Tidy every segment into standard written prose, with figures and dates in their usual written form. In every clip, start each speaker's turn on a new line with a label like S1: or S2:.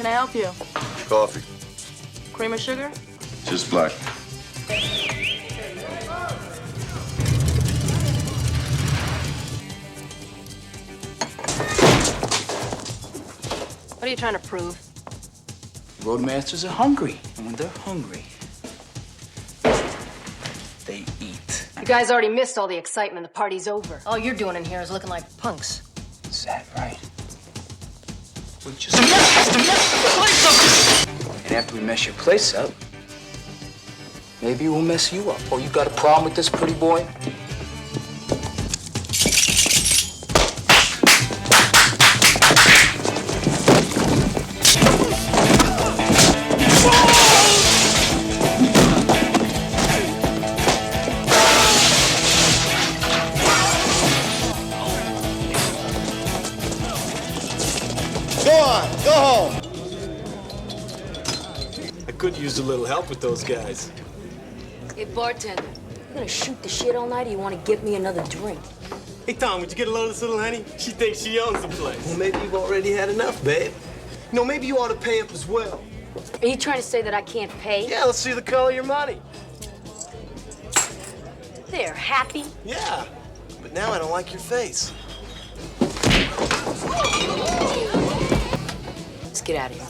S1: can I help you?
S2: Coffee.
S1: Cream or sugar?
S2: Just black.
S3: What are you trying to prove?
S4: Roadmasters are hungry, and when they're hungry, they eat.
S3: You guys already missed all the excitement. The party's over. All you're doing in here is looking like punks.
S4: Is that right? We just messed the place up! And after we mess your place up, maybe we'll mess you up. Oh, you got a problem with this pretty boy?
S5: Go home.
S6: I could use a little help with those guys.
S3: Hey, bartender, you gonna shoot the shit all night or you wanna get me another drink?
S6: Hey, Tom, would you get a load of this little honey? She thinks she owns the place. Well, maybe you've already had enough, babe. You know, maybe you ought to pay up as well.
S3: Are you trying to say that I can't pay?
S6: Yeah, let's see the color of your money.
S3: There, happy?
S6: Yeah, but now I don't like your face.
S3: Let's get out of here.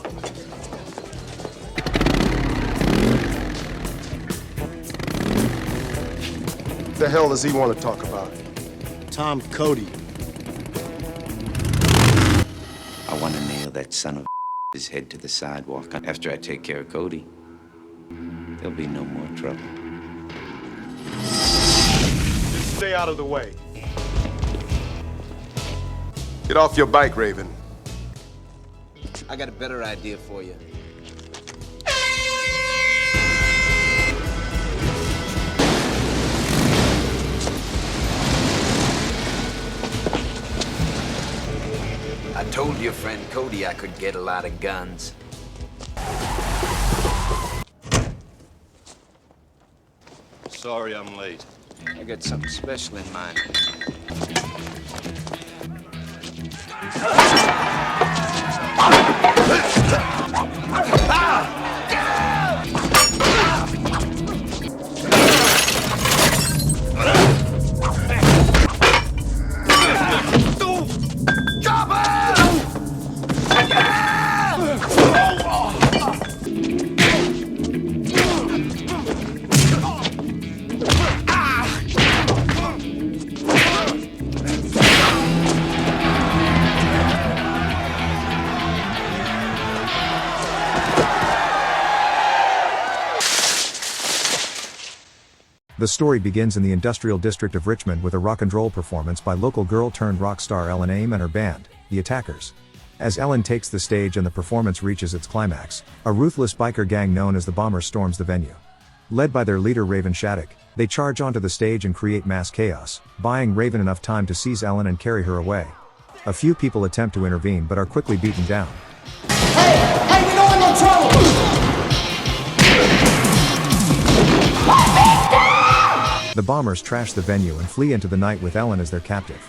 S2: What the hell does he want to talk about?
S5: Tom Cody.
S7: I want to nail that son of his head to the sidewalk after I take care of Cody. There'll be no more trouble.
S2: Stay out of the way. Get off your bike, Raven.
S7: I got a better idea for you. I told your friend Cody I could get a lot of guns.
S2: Sorry I'm late.
S7: I got something special in mind.
S8: The story begins in the industrial district of Richmond with a rock and roll performance by local girl turned rock star Ellen Aim and her band, The Attackers. As Ellen takes the stage and the performance reaches its climax, a ruthless biker gang known as the Bombers storms the venue. Led by their leader Raven Shattuck, they charge onto the stage and create mass chaos, buying Raven enough time to seize Ellen and carry her away. A few people attempt to intervene but are quickly beaten down.
S5: Hey, we know we're in trouble!
S8: The Bombers trash the venue and flee into the night with Ellen as their captive.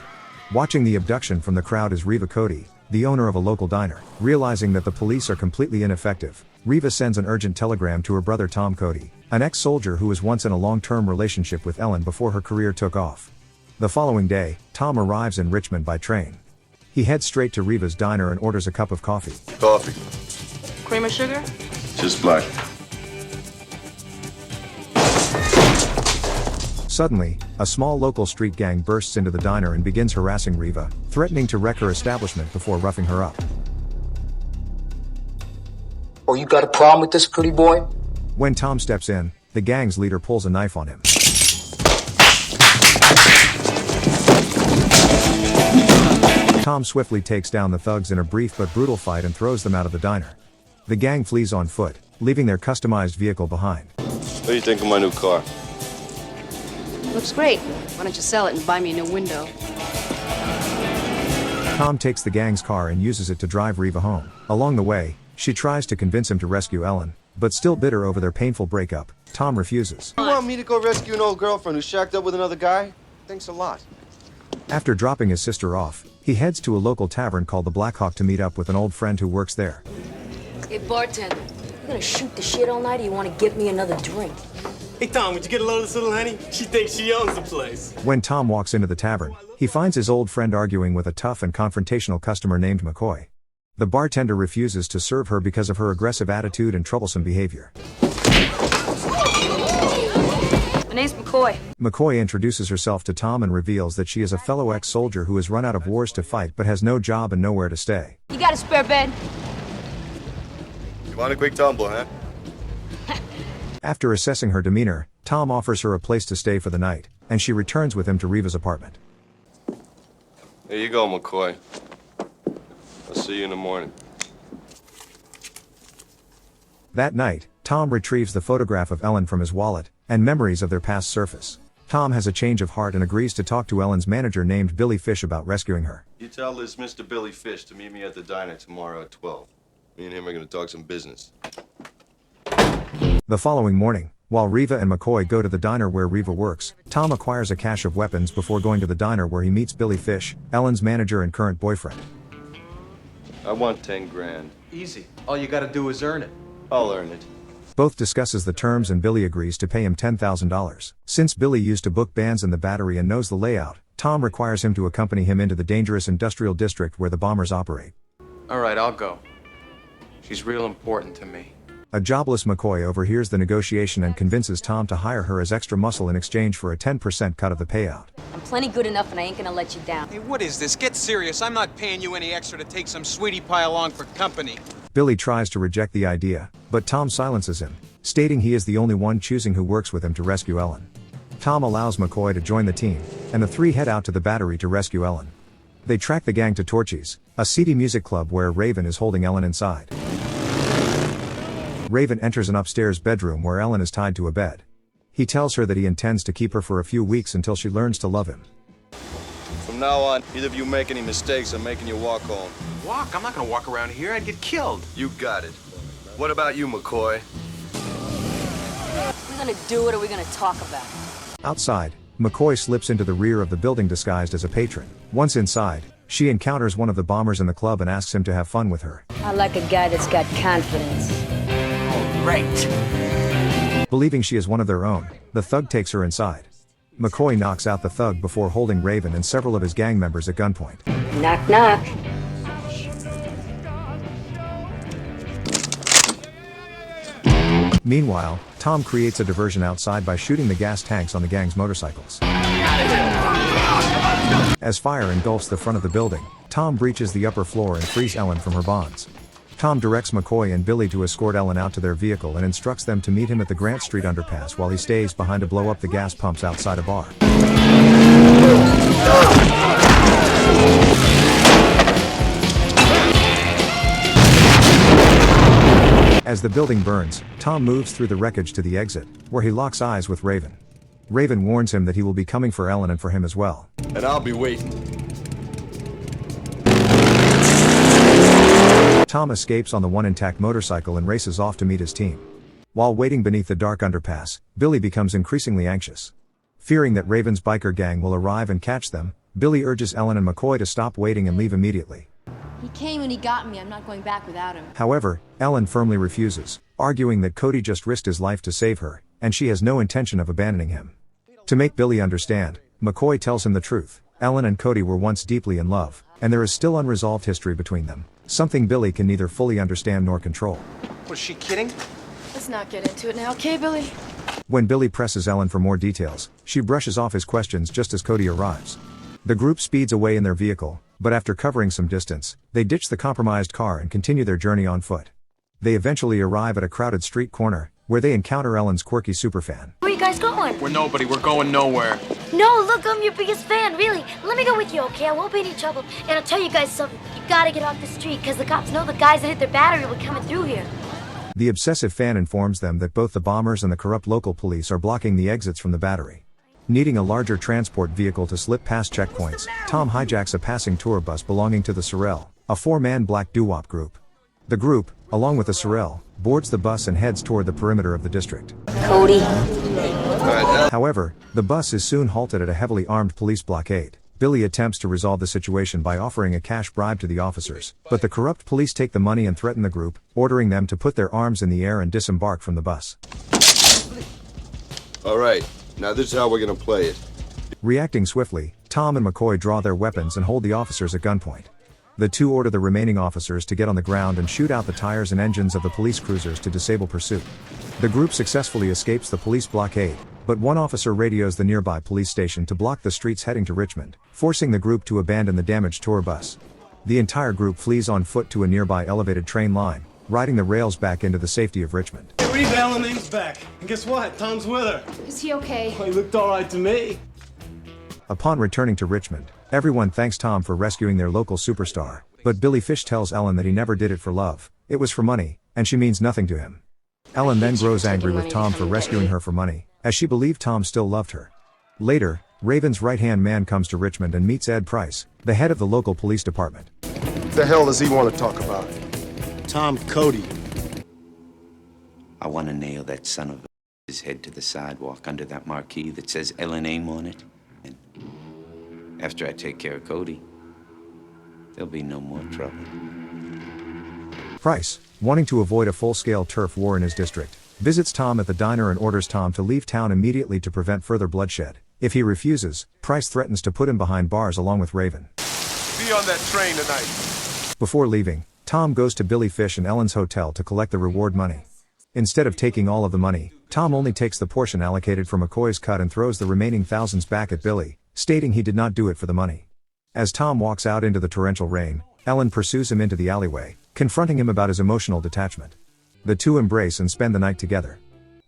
S8: Watching the abduction from the crowd is Reva Cody, the owner of a local diner. Realizing that the police are completely ineffective, Reva sends an urgent telegram to her brother Tom Cody, an ex-soldier who was once in a long-term relationship with Ellen before her career took off. The following day, Tom arrives in Richmond by train. He heads straight to Reva's diner and orders a cup of coffee.
S2: Coffee.
S1: Cream or sugar?
S2: Just black.
S8: Suddenly, a small local street gang bursts into the diner and begins harassing Reva, threatening to wreck her establishment before roughing her up.
S4: Oh, you got a problem with this pretty boy?
S8: When Tom steps in, the gang's leader pulls a knife on him. Tom swiftly takes down the thugs in a brief but brutal fight and throws them out of the diner. The gang flees on foot, leaving their customized vehicle behind.
S2: What do you think of my new car?
S3: Looks great. Why don't you sell it and buy me a new window?
S8: Tom takes the gang's car and uses it to drive Reva home. Along the way, she tries to convince him to rescue Ellen, but still bitter over their painful breakup, Tom refuses.
S5: You want me to go rescue an old girlfriend who's shacked up with another guy? Thanks a lot.
S8: After dropping his sister off, he heads to a local tavern called the Black Hawk to meet up with an old friend who works there.
S3: Hey, bartender, you gonna shoot the shit all night or you wanna get me another drink?
S6: Hey, Tom, would you get a load of this little honey? She thinks she owns the place.
S8: When Tom walks into the tavern, he finds his old friend arguing with a tough and confrontational customer named McCoy. The bartender refuses to serve her because of her aggressive attitude and troublesome behavior.
S1: My name's McCoy.
S8: McCoy introduces herself to Tom and reveals that she is a fellow ex-soldier who has run out of wars to fight but has no job and nowhere to stay.
S3: You got a spare bed?
S2: You want a quick tumble, huh?
S8: After assessing her demeanor, Tom offers her a place to stay for the night, and she returns with him to Reva's apartment.
S2: Here you go, McCoy. I'll see you in the morning.
S8: That night, Tom retrieves the photograph of Ellen from his wallet, and memories of their past surface. Tom has a change of heart and agrees to talk to Ellen's manager named Billy Fish about rescuing her.
S2: You tell this Mr. Billy Fish to meet me at the diner tomorrow at 12. Me and him are gonna talk some business.
S8: The following morning, while Reva and McCoy go to the diner where Reva works, Tom acquires a cache of weapons before going to the diner where he meets Billy Fish, Ellen's manager and current boyfriend.
S2: I want 10 grand.
S5: Easy. All you gotta do is earn it.
S2: I'll earn it.
S8: Both discusses the terms and Billy agrees to pay him $10,000. Since Billy used to book bands in the Battery and knows the layout, Tom requires him to accompany him into the dangerous industrial district where the bombers operate.
S9: All right, I'll go. She's real important to me.
S8: A jobless McCoy overhears the negotiation and convinces Tom to hire her as extra muscle in exchange for a 10% cut of the payout.
S3: I'm plenty good enough and I ain't gonna let you down.
S10: Hey, what is this? Get serious. I'm not paying you any extra to take some sweetie pie along for company.
S8: Billy tries to reject the idea, but Tom silences him, stating he is the only one choosing who works with him to rescue Ellen. Tom allows McCoy to join the team, and the three head out to the Battery to rescue Ellen. They track the gang to Torchy's, a seedy music club where Raven is holding Ellen inside. Raven enters an upstairs bedroom where Ellen is tied to a bed. He tells her that he intends to keep her for a few weeks until she learns to love him.
S2: From now on, either of you make any mistakes, I'm making you walk home.
S10: Walk? I'm not gonna walk around here. I'd get killed.
S2: You got it. What about you, McCoy?
S3: We're gonna do it or we're gonna talk about it.
S8: Outside, McCoy slips into the rear of the building disguised as a patron. Once inside, she encounters one of the bombers in the club and asks him to have fun with her.
S3: I like a guy that's got confidence.
S10: Great.
S8: Believing she is one of their own, the thug takes her inside. McCoy knocks out the thug before holding Raven and several of his gang members at gunpoint.
S3: Knock, knock.
S8: Meanwhile, Tom creates a diversion outside by shooting the gas tanks on the gang's motorcycles. As fire engulfs the front of the building, Tom breaches the upper floor and frees Ellen from her bonds. Tom directs McCoy and Billy to escort Ellen out to their vehicle and instructs them to meet him at the Grant Street underpass while he stays behind to blow up the gas pumps outside a bar. As the building burns, Tom moves through the wreckage to the exit, where he locks eyes with Raven. Raven warns him that he will be coming for Ellen and for him as well.
S2: And I'll be waiting.
S8: Tom escapes on the one intact motorcycle and races off to meet his team. While waiting beneath the dark underpass, Billy becomes increasingly anxious. Fearing that Raven's biker gang will arrive and catch them, Billy urges Ellen and McCoy to stop waiting and leave immediately.
S3: He came and he got me. I'm not going back without him.
S8: However, Ellen firmly refuses, arguing that Cody just risked his life to save her, and she has no intention of abandoning him. To make Billy understand, McCoy tells him the truth. Ellen and Cody were once deeply in love, and there is still unresolved history between them, something Billy can neither fully understand nor control.
S10: Was she kidding?
S1: Let's not get into it now, okay, Billy?
S8: When Billy presses Ellen for more details, she brushes off his questions just as Cody arrives. The group speeds away in their vehicle, but after covering some distance, they ditch the compromised car and continue their journey on foot. They eventually arrive at a crowded street corner, where they encounter Ellen's quirky superfan.
S3: Where are you guys going?
S10: We're nobody. We're going nowhere.
S11: No, look, I'm your biggest fan, really. Let me go with you, okay? I won't be any trouble. And I'll tell you guys something. You gotta get off the street, because the cops know the guys that hit their battery were coming through here.
S8: The obsessive fan informs them that both the bombers and the corrupt local police are blocking the exits from the battery. Needing a larger transport vehicle to slip past checkpoints, Tom hijacks a passing tour bus belonging to the Sorrel, a four-man black doo-wop group. The group, along with the Sorrel, boards the bus and heads toward the perimeter of the district.
S3: Cody.
S8: However, the bus is soon halted at a heavily armed police blockade. Billy attempts to resolve the situation by offering a cash bribe to the officers, but the corrupt police take the money and threaten the group, ordering them to put their arms in the air and disembark from the bus.
S2: All right, now this is how we're gonna play it.
S8: Reacting swiftly, Tom and McCoy draw their weapons and hold the officers at gunpoint. The two order the remaining officers to get on the ground and shoot out the tires and engines of the police cruisers to disable pursuit. The group successfully escapes the police blockade, but one officer radios the nearby police station to block the streets heading to Richmond, forcing the group to abandon the damaged tour bus. The entire group flees on foot to a nearby elevated train line, riding the rails back into the safety of Richmond.
S6: Reeve Allen's back. And guess what? Tom's with her.
S1: Is he okay?
S6: Well, he looked all right to me.
S8: Upon returning to Richmond, everyone thanks Tom for rescuing their local superstar, but Billy Fish tells Ellen that he never did it for love, it was for money, and she means nothing to him. Ellen then grows angry with Tom for rescuing her for money, as she believed Tom still loved her. Later, Raven's right-hand man comes to Richmond and meets Ed Price, the head of the local police department.
S5: What the hell does he want to talk about?
S6: Tom Cody.
S7: I want to nail that son of his head to the sidewalk under that marquee that says Ellen Aim on it. And after I take care of Cody, there'll be no more trouble.
S8: Price, wanting to avoid a full-scale turf war in his district, visits Tom at the diner and orders Tom to leave town immediately to prevent further bloodshed. If he refuses, Price threatens to put him behind bars along with Raven.
S2: Be on that train tonight.
S8: Before leaving, Tom goes to Billy Fish and Ellen's hotel to collect the reward money. Instead of taking all of the money, Tom only takes the portion allocated for McCoy's cut and throws the remaining thousands back at Billy, stating he did not do it for the money. As Tom walks out into the torrential rain, Ellen pursues him into the alleyway, confronting him about his emotional detachment. The two embrace and spend the night together.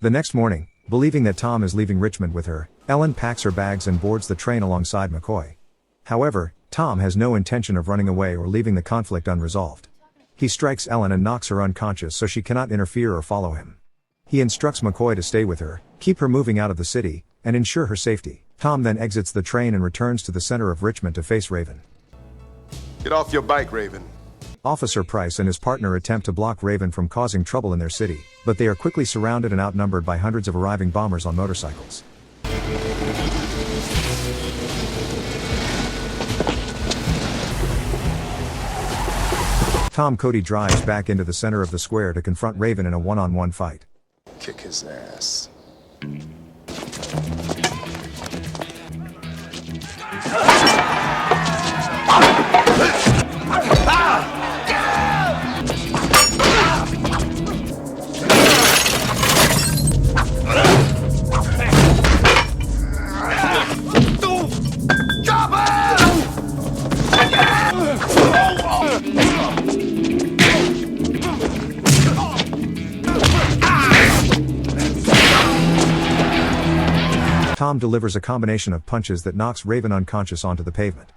S8: The next morning, believing that Tom is leaving Richmond with her, Ellen packs her bags and boards the train alongside McCoy. However, Tom has no intention of running away or leaving the conflict unresolved. He strikes Ellen and knocks her unconscious so she cannot interfere or follow him. He instructs McCoy to stay with her, keep her moving out of the city, and ensure her safety. Tom then exits the train and returns to the center of Richmond to face Raven.
S2: Get off your bike, Raven.
S8: Officer Price and his partner attempt to block Raven from causing trouble in their city, but they are quickly surrounded and outnumbered by hundreds of arriving bombers on motorcycles. Tom Cody drives back into the center of the square to confront Raven in a one-on-one fight.
S5: Kick his ass.
S8: Tom delivers a combination of punches that knocks Raven unconscious onto the pavement.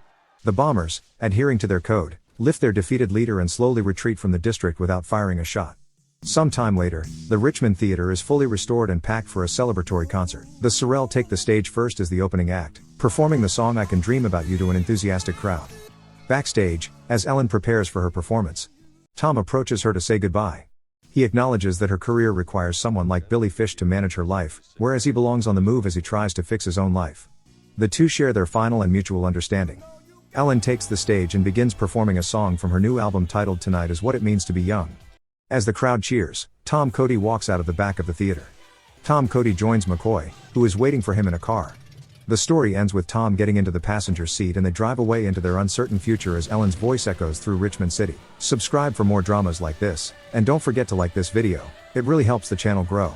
S8: The bombers, adhering to their code, lift their defeated leader and slowly retreat from the district without firing a shot. Some time later, the Richmond Theater is fully restored and packed for a celebratory concert. The Sorrel take the stage first as the opening act, performing the song I Can Dream About You to an enthusiastic crowd. Backstage, as Ellen prepares for her performance, Tom approaches her to say goodbye. He acknowledges that her career requires someone like Billy Fish to manage her life, whereas he belongs on the move as he tries to fix his own life. The two share their final and mutual understanding. Ellen takes the stage and begins performing a song from her new album titled Tonight Is What It Means to Be Young. As the crowd cheers, Tom Cody walks out of the back of the theater. Tom Cody joins McCoy, who is waiting for him in a car. The story ends with Tom getting into the passenger seat and they drive away into their uncertain future as Ellen's voice echoes through Richmond City. Subscribe for more dramas like this, and don't forget to like this video, it really helps the channel grow.